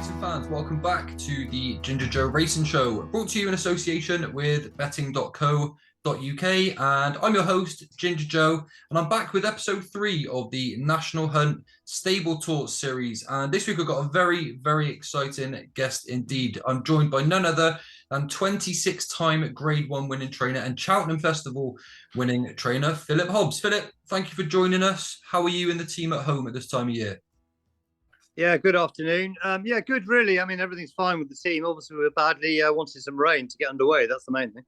racing fans, welcome back to the Ginger Joe Racing Show, brought to you in association with betting.co.uk, and I'm your host, Ginger Joe, and I'm back with episode 3 of the National Hunt Stable Tour series, and this week I've got a very, very exciting guest indeed. I'm joined by none other than 26-time Grade 1 winning trainer and Cheltenham Festival winning trainer, Phillip Hobbs. Phillip, thank you for joining us. How are you and the team at home at this time of year? Yeah, good afternoon. Yeah, good, really. I mean, everything's fine with the team. Obviously, we badly wanted some rain to get underway. That's the main thing.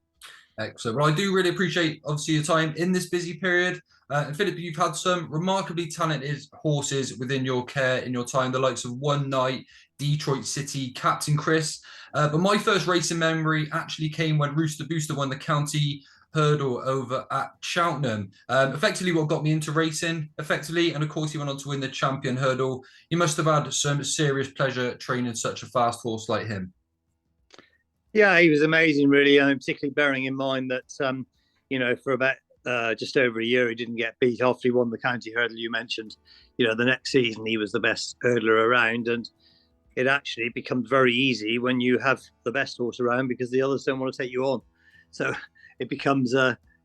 Excellent. Well, I do really appreciate, obviously, your time in this busy period. And Phillip, you've had some remarkably talented horses within your care in your time, the likes of One Night, Detroit City, Captain Chris. But my first racing memory actually came when Rooster Booster won the county hurdle over at Cheltenham. Effectively what got me into racing, and of course he went on to win the champion hurdle. You must have had some serious pleasure training such a fast horse like him. Yeah, he was amazing, really, particularly bearing in mind that, for about just over a year, he didn't get beat after he won the county hurdle you mentioned. The next season he was the best hurdler around, and it actually becomes very easy when you have the best horse around because the others don't want to take you on. So it becomes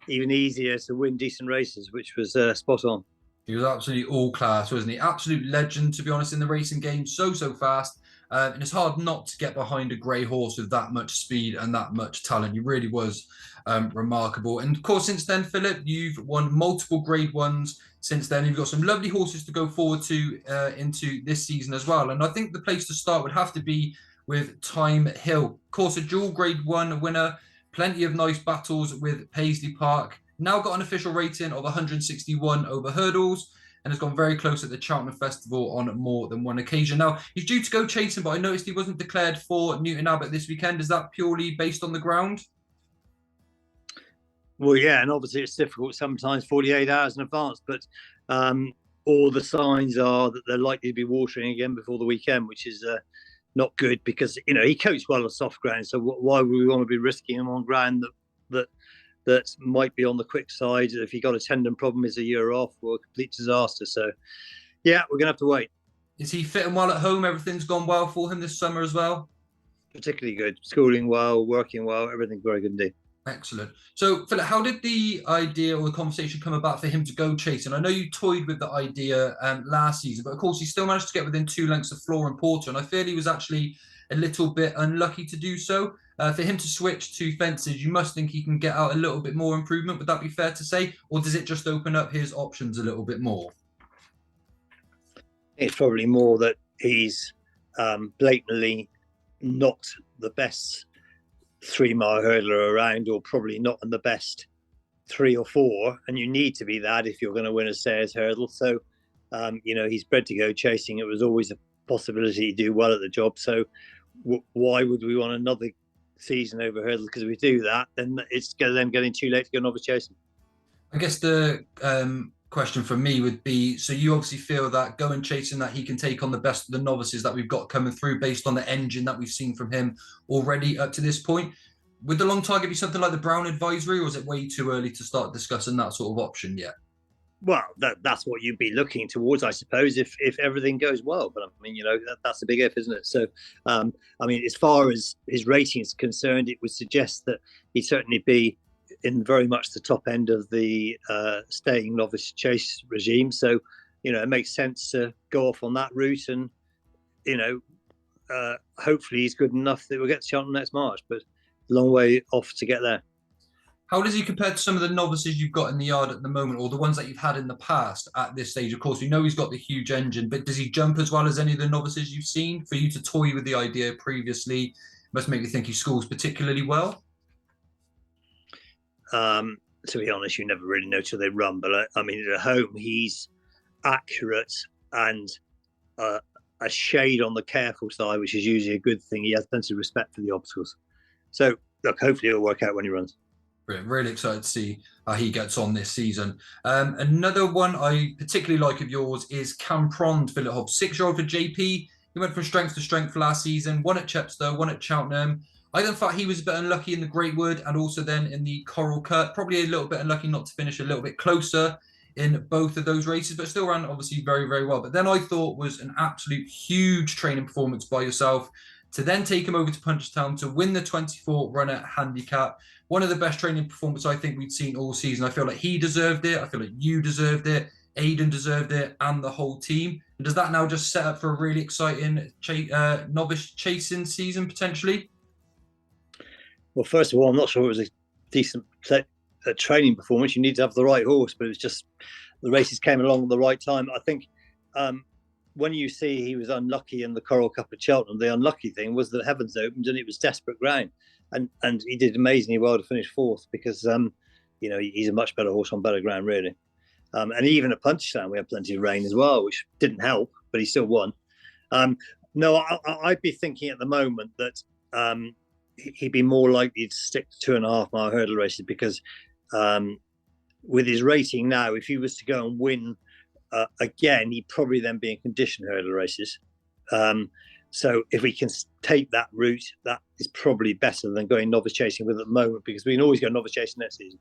even easier to win decent races, which was spot on. He was absolutely all class, wasn't he? Absolute legend, to be honest, in the racing game. So fast. And it's hard not to get behind a grey horse with that much speed and that much talent. He really was remarkable. And of course, since then, Phillip, you've won multiple Grade 1s since then. You've got some lovely horses to go forward to into this season as well. And I think the place to start would have to be with THYME Hill. Of course, a dual Grade 1 winner. Plenty of nice battles with Paisley Park. Now got an official rating of 161 over hurdles and has gone very close at the Cheltenham Festival on more than one occasion. Now, he's due to go chasing, but I noticed he wasn't declared for Newton Abbot this weekend. Is that purely based on the ground? Well, yeah, and obviously it's difficult sometimes 48 hours in advance, but all the signs are that they're likely to be watering again before the weekend, which is not good because, he coached well on soft ground. So why would we want to be risking him on ground that might be on the quick side? If he got a tendon problem, is a year off or a complete disaster. So, yeah, we're going to have to wait. Is he fitting well at home? Everything's gone well for him this summer as well? Particularly good. Schooling well, working well, everything's very good indeed. Excellent. So, Phillip, how did the idea or the conversation come about for him to go chasing? I know you toyed with the idea last season, but of course he still managed to get within 2 lengths of Floor and Porter, and I feel he was actually a little bit unlucky to do so. For him to switch to fences, you must think he can get out a little bit more improvement. Would that be fair to say? Or does it just open up his options a little bit more? It's probably more that he's blatantly not the best 3-mile hurdler around, or probably not in the best 3 or 4, and you need to be that if you're going to win a Sayers hurdle. So he's bred to go chasing. It was always a possibility to do well at the job, so why would we want another season over hurdle? Because if we do that, then it's them getting too late to go novice chasing. I guess the question for me would be, so you obviously feel that going chasing that he can take on the best of the novices that we've got coming through based on the engine that we've seen from him already up to this point. Would the long target be something like the Brown Advisory, or is it way too early to start discussing that sort of option yet? Well, that's what you'd be looking towards, I suppose, if everything goes well. But I mean, that's a big if, isn't it? So, as far as his rating is concerned, it would suggest that he'd certainly be in very much the top end of the staying novice chase regime. So, it makes sense to go off on that route, and hopefully he's good enough that we'll get to Cheltenham next March. But a long way off to get there. How does he compare to some of the novices you've got in the yard at the moment, or the ones that you've had in the past at this stage? Of course, we know he's got the huge engine, but does he jump as well as any of the novices you've seen? For you to toy with the idea previously must make you think he scores particularly well. To be honest, you never really know till they run. But at home, he's accurate and a shade on the careful side, which is usually a good thing. He has plenty of respect for the obstacles. So, look, hopefully it'll work out when he runs. Really excited to see how he gets on this season. Another one I particularly like of yours is CAMPROND, Phillip Hobbs, 6-year-old for JP. He went from strength to strength last season, won at Chepstow, won at Cheltenham. I then thought he was a bit unlucky in the Great Wood and also then in the Coral Cut. Probably a little bit unlucky not to finish a little bit closer in both of those races, but still ran obviously very, very well. But then I thought was an absolute huge training performance by yourself to then take him over to Punchestown to win the 24 runner handicap. One of the best training performances I think we'd seen all season. I feel like he deserved it. I feel like you deserved it. Aidan deserved it, and the whole team. And does that now just set up for a really exciting novice chasing season potentially? Well, first of all, I'm not sure it was a decent training performance. You need to have the right horse, but it was just the races came along at the right time. I think when you see he was unlucky in the Coral Cup at Cheltenham, the unlucky thing was that heavens opened and it was desperate ground, and he did amazingly well to finish fourth because he's a much better horse on better ground, really. And even at Punchestown, we had plenty of rain as well, which didn't help, but he still won. No, I'd be thinking at the moment that he'd be more likely to stick to 2.5 mile hurdle races because with his rating now, if he was to go and win again, he'd probably then be in condition hurdle races. So if we can take that route, that is probably better than going novice chasing with at the moment, because we can always go novice chasing next season.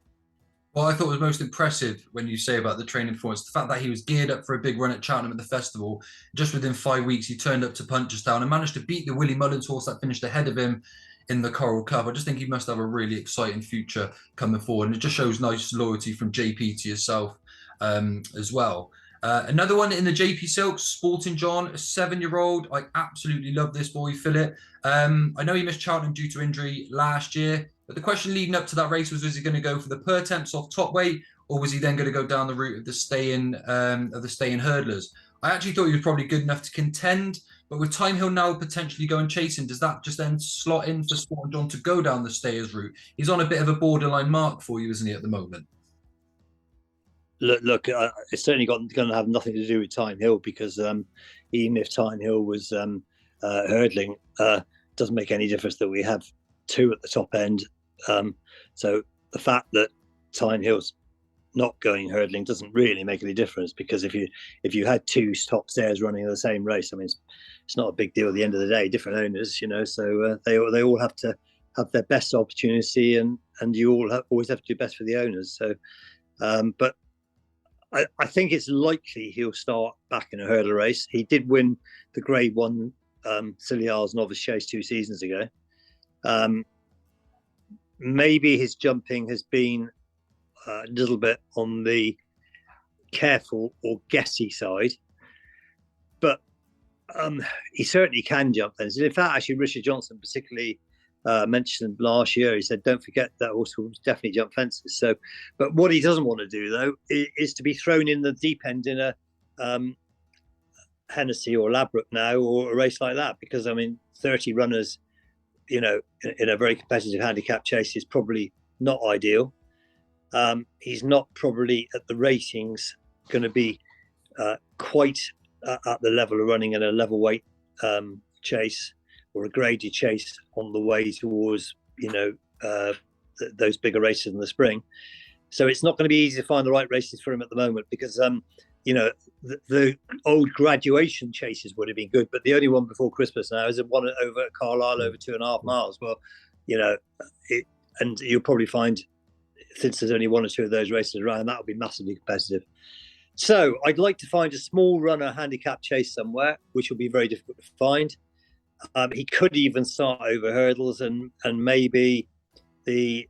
What I thought was most impressive when you say about the training performance, the fact that he was geared up for a big run at Cheltenham at the festival. Just within 5 weeks, he turned up to Punchestown and managed to beat the Willie Mullins horse that finished ahead of him in the Coral Cup. I just think he must have a really exciting future coming forward. And it just shows nice loyalty from JP to yourself as well. Another one in the JP Silks, Sporting John, a 7-year-old. I absolutely love this boy, Phillip. I know he missed Cheltenham due to injury last year, but the question leading up to that race was he going to go for the per temp soft top weight, or was he then going to go down the route of the stay-in hurdlers? I actually thought he was probably good enough to contend, but with Thyme Hill now potentially going chasing, does that just then slot in for Sporting John to go down the stayers route? He's on a bit of a borderline mark for you, isn't he, at the moment? Look, it's certainly going to have nothing to do with Thyme Hill, because even if Thyme Hill was hurdling, doesn't make any difference that we have 2 at the top end. So the fact that Thyme Hill's not going hurdling doesn't really make any difference, because if you had 2 top stairs running in the same race, I mean, it's not a big deal at the end of the day. Different owners, so they all have to have their best opportunity, and you always have to do best for the owners. So, but I think it's likely he'll start back in a hurdle race. He did win the Grade 1 Silly Isles Novice Chase 2 seasons ago. Maybe his jumping has been a little bit on the careful or guessy side, but he certainly can jump fences. In fact, actually, Richard Johnson particularly mentioned last year, he said, don't forget that horse will definitely jump fences. So, but what he doesn't want to do, though, is to be thrown in the deep end in a Hennessy or Ladbroke now, or a race like that, because, I mean, 30 runners, in a very competitive handicap chase is probably not ideal. He's not probably at the ratings going to be quite at the level of running in a level weight chase or a graded chase on the way towards, those bigger races in the spring. So it's not going to be easy to find the right races for him at the moment, because, the old graduation chases would have been good, but the only one before Christmas now is the one over at Carlisle over 2.5 miles. Well, and you'll probably find, since there's only 1 or 2 of those races around, that will be massively competitive. So I'd like to find a small runner handicap chase somewhere, which will be very difficult to find. He could even start over hurdles, and maybe the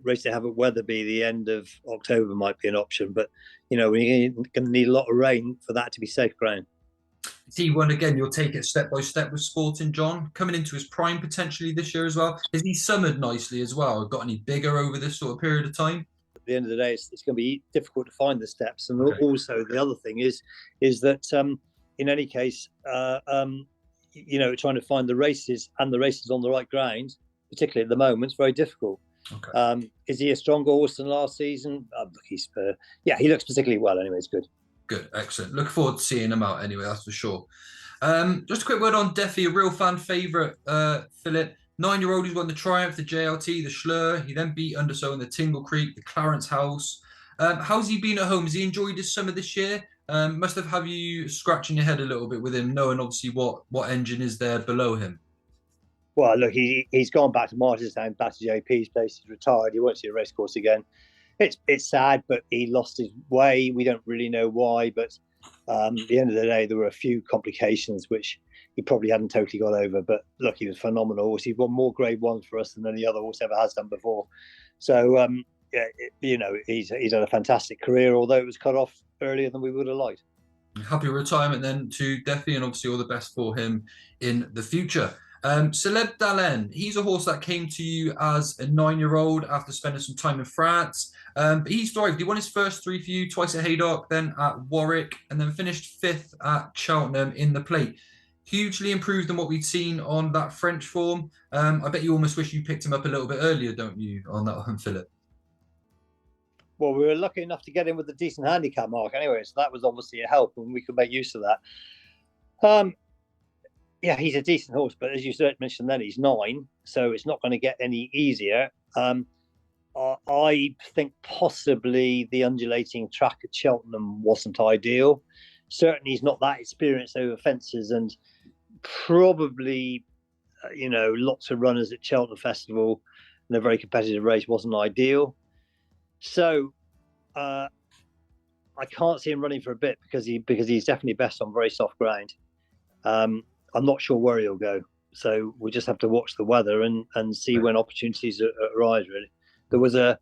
race they have at Wetherby the end of October might be an option. But, we're going to need a lot of rain for that to be safe ground. T1 again, you'll take it step by step with Sporting John, coming into his prime potentially this year as well. Has he summered nicely as well? Got any bigger over this sort of period of time? At the end of the day, it's going to be difficult to find the steps. And also the other thing is that in any case, trying to find the races and the races on the right ground, particularly at the moment, is very difficult. Okay. Is he a stronger horse than last season? He looks particularly well anyway. It's good. Good, excellent. Looking forward to seeing him out anyway, that's for sure. Just a quick word on Deffy, a real fan favourite, Phillip. 9-year-old who's won the Triumph, the JLT, the Schlur. He then beat Undersow in the Tingle Creek, the Clarence House. How's he been at home? Has he enjoyed his summer this year? Must have you scratching your head a little bit with him, knowing obviously what engine is there below him. Well, look, he's gone back to Martinstown, back to JP's place. He's retired. He won't see a racecourse again. It's sad, but he lost his way. We don't really know why, but at the end of the day, there were a few complications which he probably hadn't totally got over. But look, he was phenomenal. He won more Grade 1s for us than any other horse ever has done before. So yeah, he's had a fantastic career, although it was cut off earlier than we would have liked. Happy retirement then to Defi, and obviously all the best for him in the future. Celeb Dalen, he's a horse that came to you as a 9-year-old after spending some time in France. But he's thrived. He won his first 3 for you, twice at Haydock, then at Warwick, and then finished 5th at Cheltenham in the plate. Hugely improved on what we'd seen on that French form. I bet you almost wish you picked him up a little bit earlier, don't you, on that one, Philip? Well, we were lucky enough to get in with a decent handicap mark anyway, so that was obviously a help, and we could make use of that. Yeah, he's a decent horse, but as you mentioned then, he's 9, so it's not going to get any easier. I think possibly the undulating track at Cheltenham wasn't ideal. Certainly he's not that experienced over fences, and probably, lots of runners at Cheltenham Festival in a very competitive race wasn't ideal. So I can't see him running for a bit because he's definitely best on very soft ground. I'm not sure where he'll go, so we'll just have to watch the weather and see when opportunities arise. Really, there was a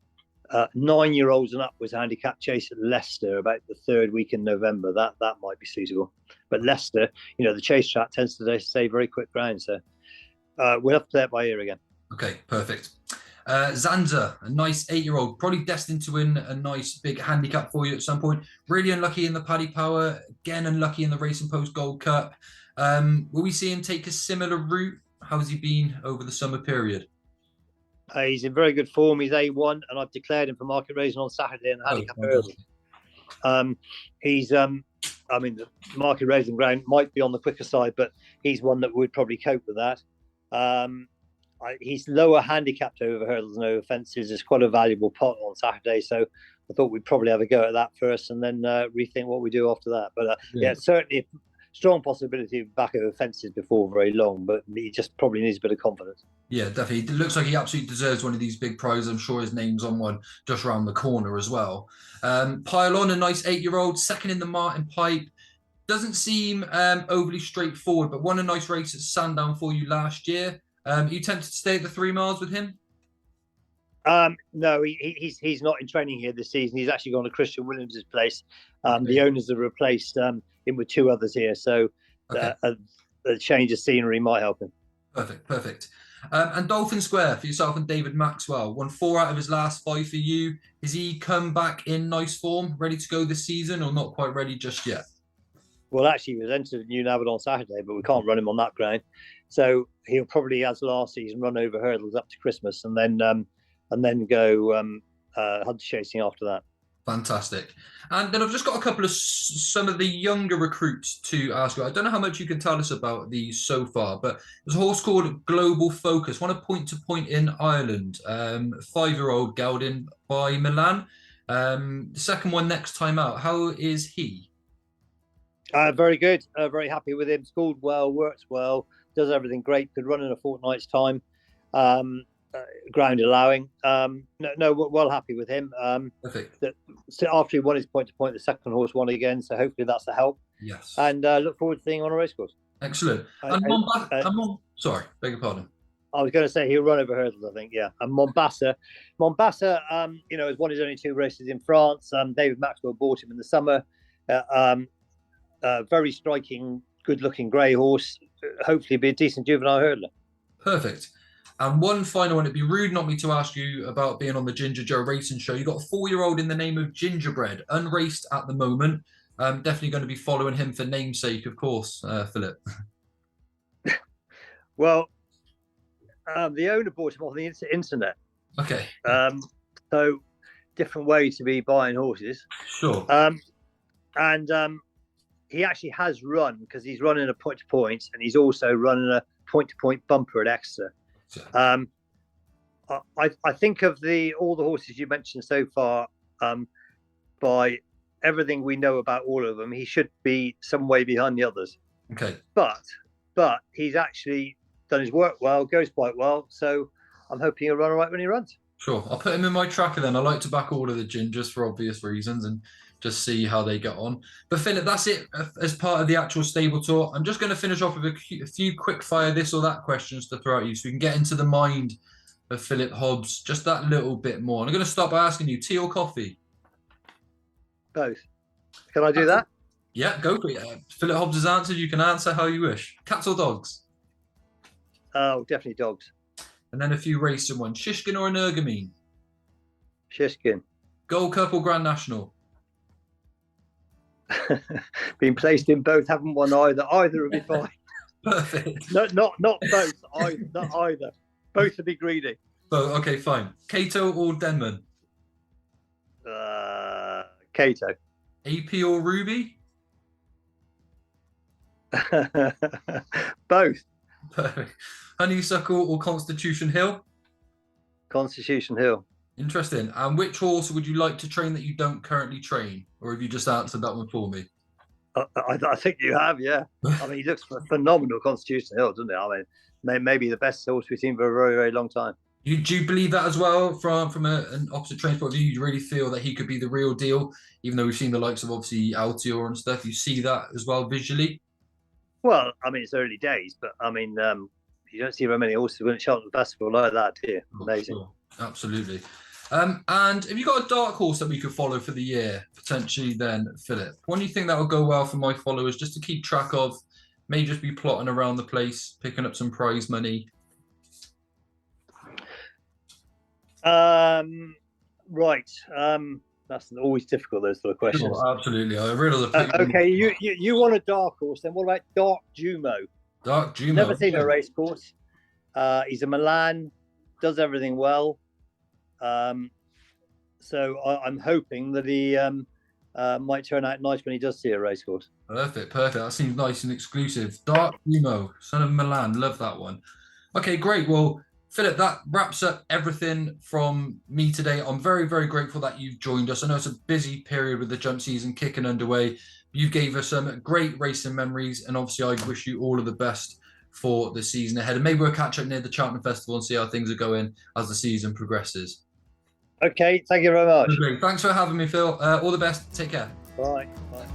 9-year-olds and up was a handicap chase at Leicester about the 3rd week in November. That might be suitable, but Leicester, the chase track tends to stay very quick ground, so we'll have to play it by ear again. Okay, perfect. Zanza, a nice 8-year-old, probably destined to win a nice big handicap for you at some point. Really unlucky in the Paddy Power, again unlucky in the Racing Post Gold Cup. Will we see him take a similar route? How has he been over the summer period? He's in very good form. He's A1, and I've declared him for market raising on Saturday in the handicap early. The market raising ground might be on the quicker side, but he's one that would probably cope with that. He's lower handicapped over hurdles and over fences. It's quite a valuable pot on Saturday, so I thought we'd probably have a go at that first and then rethink what we do after that. But certainly strong possibility of back over fences before very long, but he just probably needs a bit of confidence. Yeah, definitely. It looks like he absolutely deserves one of these big prizes. I'm sure his name's on one just around the corner as well. Pile on, a nice 8-year-old, second in the Martin Pipe. Doesn't seem overly straightforward, but won a nice race at Sandown for you last year. Are you tempted to stay at the 3 miles with him? No, he's not in training here this season. He's actually gone to Christian Williams' place. The owners have replaced him with 2 others here, so a change of scenery might help him. Perfect. And Dolphin Square for yourself and David Maxwell. Won 4 out of his last 5 for you. Has he come back in nice form, ready to go this season, or not quite ready just yet? Well, actually, he was entered at New Navard on Saturday, but we can't run him on that ground. So he'll probably, as last season, run over hurdles up to Christmas and then go hunt chasing after that. Fantastic. And then I've just got a couple of some of the younger recruits to ask you. I don't know how much you can tell us about these so far, but there's a horse called Global Focus, won a point-to-point in Ireland, 5-year-old gelding by Milan. The second one next time out. How is he? Very good. Very happy with him. Schooled well, works well, does everything great. Could run in a fortnight's time. Ground allowing. Well happy with him. Perfect. So after he won his point-to-point, the second horse won again. So hopefully that's a help. Yes. And look forward to seeing him on a racecourse. Excellent. Sorry, beg your pardon. I was going to say he'll run over hurdles, I think, yeah. And Mombasa, has won his only 2 races in France. David Maxwell bought him in the summer. Very striking, good-looking grey horse. Hopefully be a decent juvenile hurdler. Perfect. And one final one, it'd be rude not me to ask you about being on the Ginger Joe Racing Show. You've got a 4-year-old in the name of Gingerbread, unraced at the moment. Definitely going to be following him for namesake, of course, Philip. Well, the owner bought him off the internet. Okay. So different way to be buying horses. Sure. He actually has run, because he's running a point-to-point, and he's also running a point-to-point bumper at Exeter. I think of all the horses you mentioned so far, by everything we know about all of them, he should be some way behind the others. Okay. But he's actually done his work well, goes quite well, so I'm hoping he'll run all right when he runs. Sure. I'll put him in my tracker then. I like to back all of the gingers for obvious reasons and just see how they get on. But Philip, that's it as part of the actual stable tour. I'm just going to finish off with a few quick fire this or that questions to throw at you so we can get into the mind of Phillip Hobbs just that little bit more. And I'm going to start by asking you, tea or coffee? Both. Can I do that? Yeah, go for it. Phillip Hobbs has answered. You can answer how you wish. Cats or dogs? Oh, definitely dogs. And then a few racing ones. Shishkin or Energumene? Shishkin. Gold Cup or Grand National? Been placed in both, haven't won either. Either would be fine. Perfect. No, not both. Not either. Both would be greedy. Oh, okay, fine. Cato or Denman? Cato. AP or Ruby? Both. Perfect. Honeysuckle or Constitution Hill? Constitution Hill. Interesting. And which horse would you like to train that you don't currently train? Or have you just answered that one for me? I think you have, yeah. I mean, he looks phenomenal, Constitution Hill, doesn't he? I mean, maybe the best horse we've seen for a very, very long time. Do you believe that as well from an opposite train point of view? You really feel that he could be the real deal, even though we've seen the likes of obviously Altior and stuff. You see that as well visually? Well, I mean, it's early days, but I mean, you don't see very many horses win at Cheltenham Festival like that, do you? Amazing. Sure. Absolutely. And have you got a dark horse that we could follow for the year, potentially then, Philip? One do you think that would go well for my followers, just to keep track of, may just be plotting around the place, picking up some prize money? Right. That's always difficult, those sort of questions. Sure, absolutely. I realise. Okay, you want a dark horse, then what about Dark Jumo? Dark Jumo. Never seen a race course. He's a Milan, does everything well. So I'm hoping that he might turn out nice when he does see a race course. Perfect. That seems nice and exclusive. Dark Jumo, son of Milan. Love that one. Okay, great. Well, Philip, that wraps up everything from me today. I'm very, very grateful that you've joined us. I know it's a busy period with the jump season kicking underway. You gave us some great racing memories, and obviously I wish you all of the best for the season ahead. And maybe we'll catch up near the Cheltenham Festival and see how things are going as the season progresses. Okay, thank you very much. Thanks for having me, Phil. All the best. Take care. Bye. Bye.